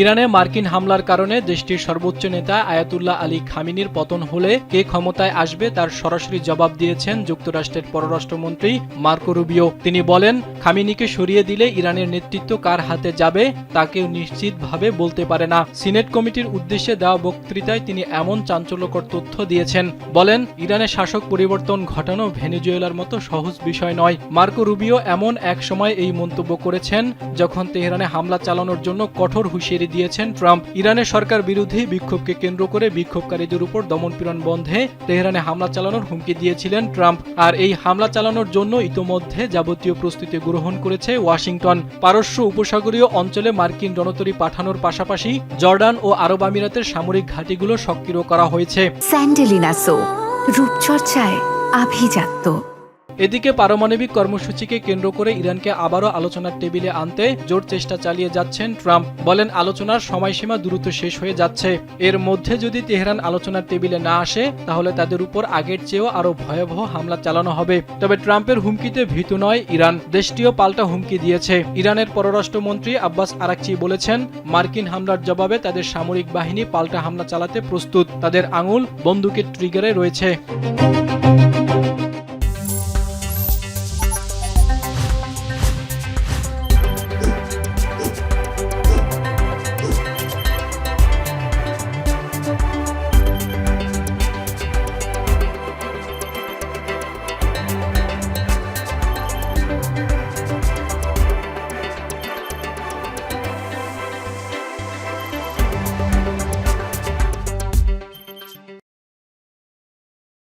ইরানে মার্কিন হামলার কারণে দেশটির সর্বোচ্চ নেতা আয়াতুল্লাহ আলী খামেনির পতন হলে কে ক্ষমতায় আসবে তার সরাসরি জবাব দিয়েছেন যুক্তরাষ্ট্রের পররাষ্ট্রমন্ত্রী মার্কো রুবিও। তিনি বলেন, খামেনিকে সরিয়ে দিলে ইরানের নেতৃত্ব কার হাতে যাবে তা কেউ নিশ্চিতভাবে বলতে পারে না। সিনেট কমিটির উদ্দেশ্যে দেওয়া বক্তৃতায় তিনি এমন চাঞ্চল্যকর তথ্য দিয়েছেন। বলেন, ইরানের শাসক পরিবর্তন ঘটানো ভেনেজুয়েলার মতো সহজ বিষয় নয়। মার্কো রুবিও এমন এক সময় এই মন্তব্য করেছেন যখন তেহরানে হামলা চালানোর জন্য কঠোর হুঁশিয়ারি দিয়েছেন ট্রাম্প। ইরানের সরকার বিরোধী বিক্ষোভকে কেন্দ্র করে বিক্ষোভকারীদের উপর দমনপীড়ন বন্ধে তেহরানে হামলা চালানোর হুমকি দিয়েছিলেন ট্রাম্প। আর এই হামলা চালানোর জন্য ইতোমধ্যে যাবতীয় প্রস্তুতি গ্রহণ করেছে ওয়াশিংটন। পারস্য উপসাগরীয় অঞ্চলে মার্কিন রণতরী পাঠানোর পাশাপাশি জর্ডান ও আরব আমিরাতের সামরিক ঘাঁটিগুলো সক্রিয় করা হয়েছে। স্যান্ডেলিনা সো, রূপচর্চায় আভিজাত্য। এদিকে পারমাণবিক কর্মসূচিকে কেন্দ্র করে ইরানকে আবারও আলোচনার টেবিলে আনতে জোর চেষ্টা চালিয়ে যাচ্ছেন ট্রাম্প। বলেন, আলোচনার সময়সীমা দ্রুত শেষ হয়ে যাচ্ছে। এর মধ্যে যদি তেহরান আলোচনার টেবিলে না আসে তাহলে তাদের উপর আগের চেয়েও আরও ভয়াবহ হামলা চালানো হবে। তবে ট্রাম্পের হুমকিতে ভীত নয় ইরান, দেশটিও পাল্টা হুমকি দিয়েছে। ইরানের পররাষ্ট্রমন্ত্রী আব্বাস আরাকচি বলেছেন, মার্কিন হামলার জবাবে তাদের সামরিক বাহিনী পাল্টা হামলা চালাতে প্রস্তুত। তাদের আঙুল বন্দুকের ট্রিগারে রয়েছে।